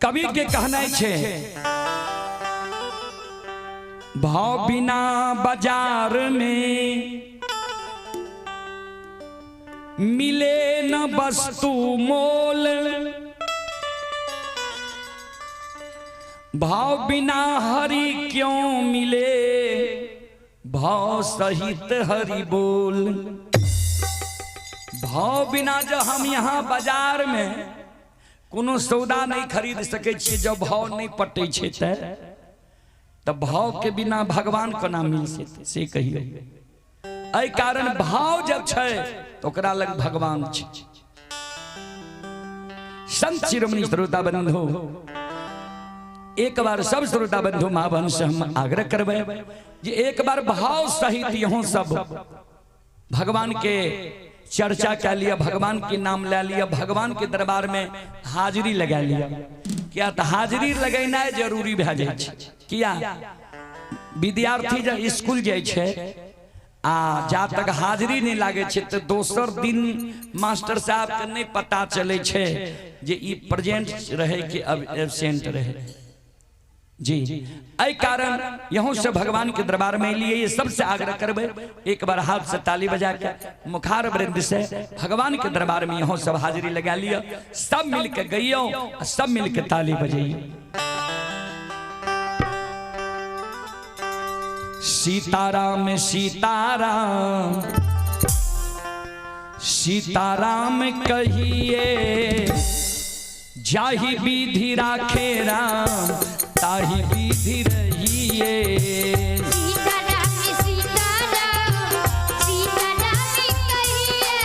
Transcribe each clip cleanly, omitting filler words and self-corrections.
कवि के कहना छे भाव बिना बाजार में मिले न वस्तु मोल, भाव बिना हरि क्यों मिले भाव सहित हरि बोल। भाव बिना जो हम यहाँ बाजार में कोनो सौदा नहीं खरीद सके छे, जब भाव नहीं पटे छे तब भाव के बिना भगवान को ना मिल से कहिए। एहि कारण भाव जब छे तो ओकरा लग भगवान छे। संत शिरोमणि श्रोता बंधु, एक बार सब श्रोता बंधु मां बहन से हम आग्रह करबे जे एक बार भाव सहित यहाँ सब भगवान के चर्चा कर लिया, भगवान के नाम ले लिया, भगवान के दरबार में हाजिरी लगा लिया। क्या तो हाजिरी लगेना जरूरी भे जाए छे। किया विद्यार्थी जब स्कूल जाए छे आ जा तक हाजिरी नहीं लागे छे तो दोसर दिन मास्टर साहब के नहीं पता चले छे जे ई प्रेजेंट रहे कि अब एब्सेंट रहे जी। एहि कारण यहाँ से भगवान के दरबार में लिए ये सबसे आग्रह करबे एक बार हाथ से ताली बजा के मुखार वृंद से भगवान के दरबार में यहाँ सब हाजिरी लगा लिया, सब मिलकर गइयो, सब मिलकर ताली बजाइए। सीताराम सीताराम सीताराम कहिए, जाहि विधि राखे राम ताहि विधि रहिए। सीताराम सीताराम सीताराम कहिए,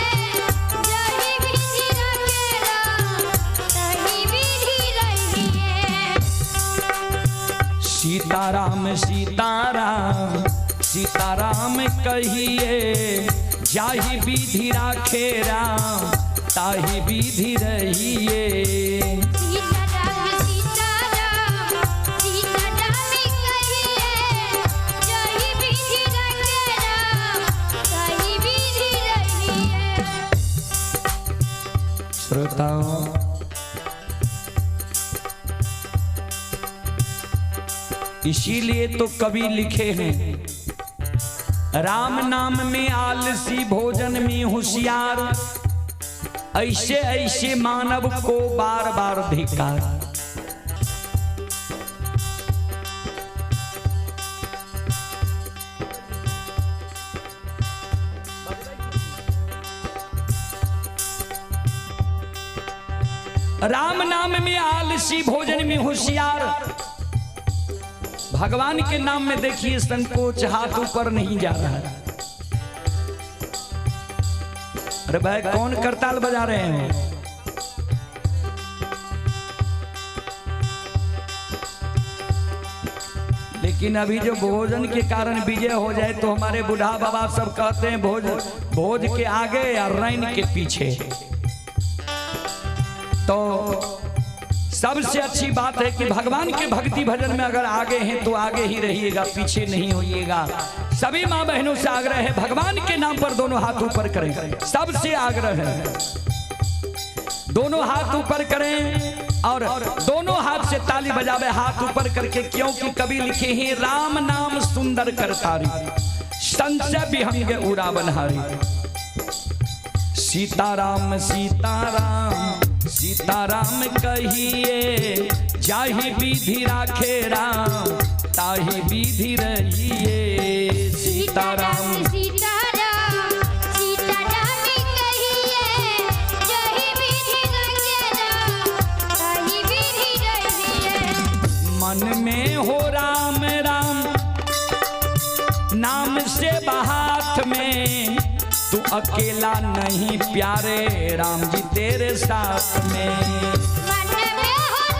जाहि विधि राखे राम ताहि विधि रहिए। सीताराम सीताराम सीताराम कहिए, जाहि विधि राखे राम ताहि विधि रहिए। सीताराम सीताराम सीताराम कहिए, जाहि विधि राखे राम ताहि विधि रहिए। श्रोताओं, इसीलिए तो कवि लिखे हैं राम नाम में आलसी भोजन में होशियार, ऐसे ऐसे मानव को बार बार धिक्कार। राम नाम में आलसी भोजन में होशियार। भगवान के नाम में देखिए संकोच, हाथ ऊपर नहीं जा रहा है। अरे भाई कौन करताल बजा रहे हैं? लेकिन अभी जो भोजन के कारण विजय हो जाए तो हमारे बूढ़ा बाबा सब कहते हैं भोज के आगे या रैन के पीछे। तो सबसे अच्छी बात है कि भगवान के भक्ति भजन में अगर आगे हैं तो आगे ही रहिएगा, पीछे नहीं होइएगा। सभी माँ बहनों से आग्रह है भगवान के नाम पर दोनों हाथ ऊपर करें, सबसे आग्रह है दोनों हाथ ऊपर करें और दोनों हाथ से ताली बजावे हाथ ऊपर करके, क्योंकि कवि लिखे हैं राम नाम सुंदर करतारी, संशय विहंग उड़ा बनहारी। सीताराम सीताराम सीताराम कहिए, जाहि विधि राखे राम ताहि विधि रहिए। सीताराम सीताराम सीताराम कहिए, जाहि विधि राखे राम ताहि विधि रहिए। मन में हो राम राम नाम से बहात में, तू अकेला नहीं प्यारे राम जी तेरे साथ में। मन में हो राम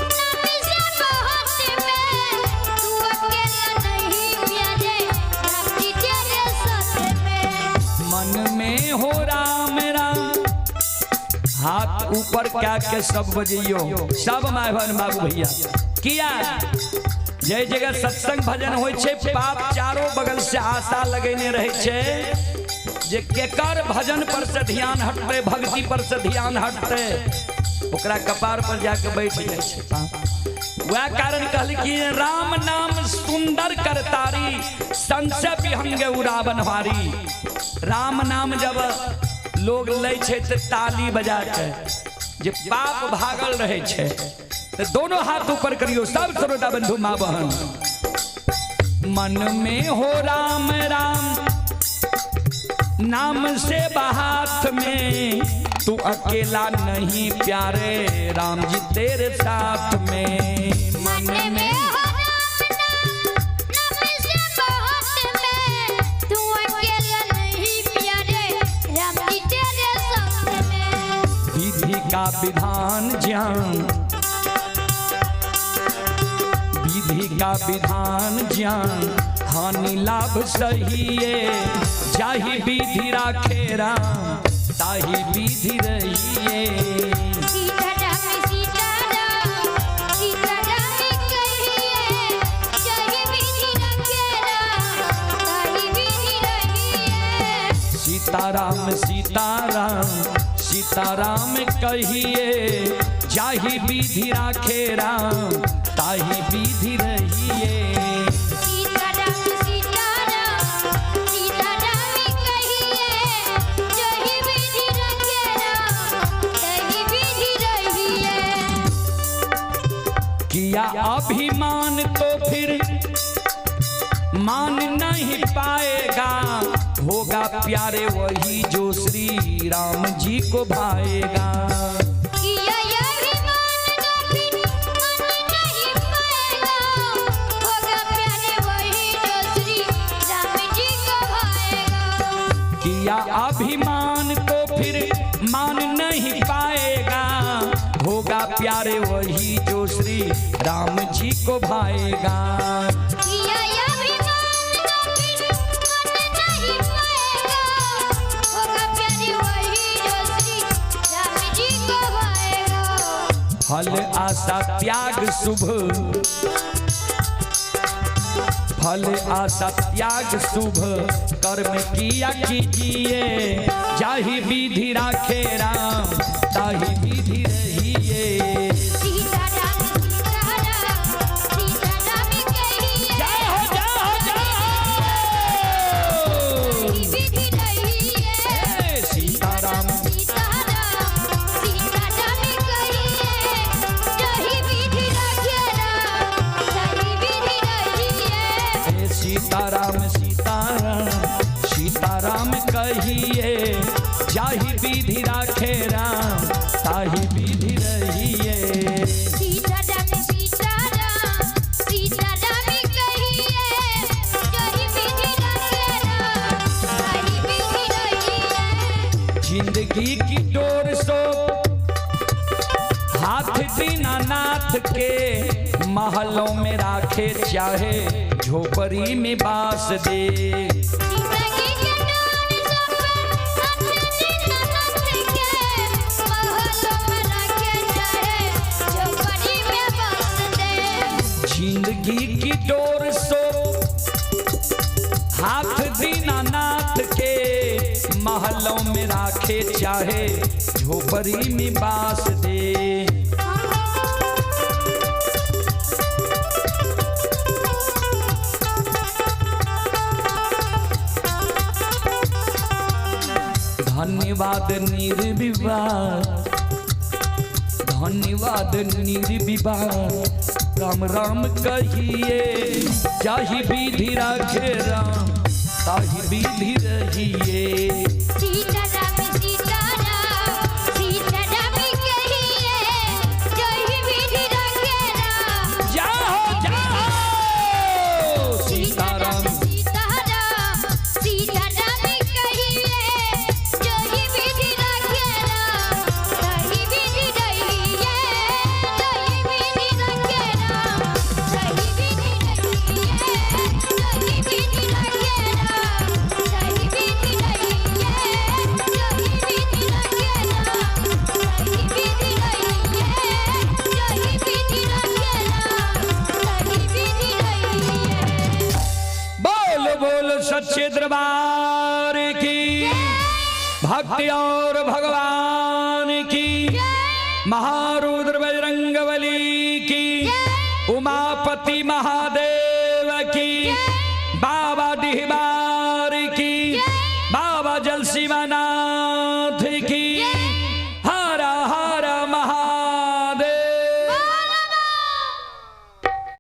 नाम से बहात में, तू अकेला नहीं प्यारे राम जी तेरे साथ में। मन में हो राम राम, हाथ ऊपर क्या के सब बजियो, सब माय बहन बाबू भैया किया। जय जगह सत्संग भजन होय छे, पाप चारों बगल से आशा लगेने रहे छे जे केकर भजन पर से ध्यान हटते, भक्ति पर से ध्यान हटते। ओकरा कपार पर जाके बैठ जाए छे। वह कारण कहल कि राम नाम सुंदर करतारी संशय विहंग उड़ावन हारी। राम नाम जब लोग ले छे तो ताली बजा के जे पाप भागल रहे छे तो दोनों हाथ ऊपर करियो सब श्रोता बंधु माँ बहन। मन में हो राम राम नाम से बहात में, तू अकेला नहीं प्यारे राम जी तेरे साथ में। मन में हो राम नाम से बहात में, तू अकेला नहीं प्यारे राम जी तेरे साथ में। विधि का विधान ज्ञान, विधि का विधान ज्ञान हानि लाभ सहिए, जाहि विधि राखे राम ताहि विधि रहिए। सीताराम सीताराम सीताराम कहिए, जाहि विधि राखे राम ताहि विधि रहिए। सीताराम सीताराम सीताराम कहिए, जाहि विधि राखे राम ताहि विधि रहिए। सीताराम सीताराम सीताराम कहिए, जाहि विधि राखे राम ताहि विधि रहिए। किया अभिमान तो फिर मान नहीं पाएगा, होगा प्यारे वही जो श्री राम जी को भाएगा। किया अभिमान तो फिर मान नहीं पाएगा, होगा प्यारे वही जो श्री राम जी को भाएगा। किया अभिमान तो फिर मान नहीं पाएगा, होगा प्यारे वही जो श्री राम जी को भाएगा। किया अभिमान तो फिर मान नहीं पाएगा, होगा प्यारे वही जो श्री राम जी को भाएगा। फल आशा त्याग शुभ, फल आशा त्याग शुभ कर्म किया कीजिए, जाहि विधि राखे राम ताहि विधि रहिए। सीताराम सीताराम सीताराम कहिए, जय हो जय हो जय ताहि विधि रहिए। हो। सीताराम सीताराम सीताराम कहिए, जाहि विधि राखे राम ताहि विधि रहिए। सीताराम सीताराम सीताराम कहिए, जाहि विधि राखे राम ताहि विधि रहिए। सीताराम सीताराम सीताराम कहिए, जाहि विधि राखे राम ताहि विधि रहिए। जिंदगी की डोर सो हाथ दीनानाथ के, महलों में राखे चाहे झोपड़ी में बास दे। जिंदगी के डोर सब हाथ दीनानाथ के, महलों में राखे चाहे झोपड़ी में बस दे। जिंदगी की डोर सो हाथ दीनानाथ के, महलों में राखे चाहे झोपड़ी में बास दे। धन्यवाद निर्विवाद, धन्यवाद निर्विवाद राम राम कहिए, जाहि विधि राखे राम ताहि विधि रहिए। सीताराम सीताराम सीताराम कहिए, जाहि विधि राखे राम। जाओ सीताराम सीताराम सीताराम कहिए, जाहि विधि राखे राम ताहि विधि रहिए। जाहि विधि राखे राम ताहि विधि रहिए। जाहि विधि राखे राम ताहि विधि रहिए। जाहि विधि राखे राम ताहि विधि रहिए। जाहि विधि राखे राम ताहि विधि रहिए। बोल बोल सच्चे दरबार की, भक्ति और भगवान की, महा उमापति महादेव की, बाबा डिहबार की, बाबा जलसीमानाथ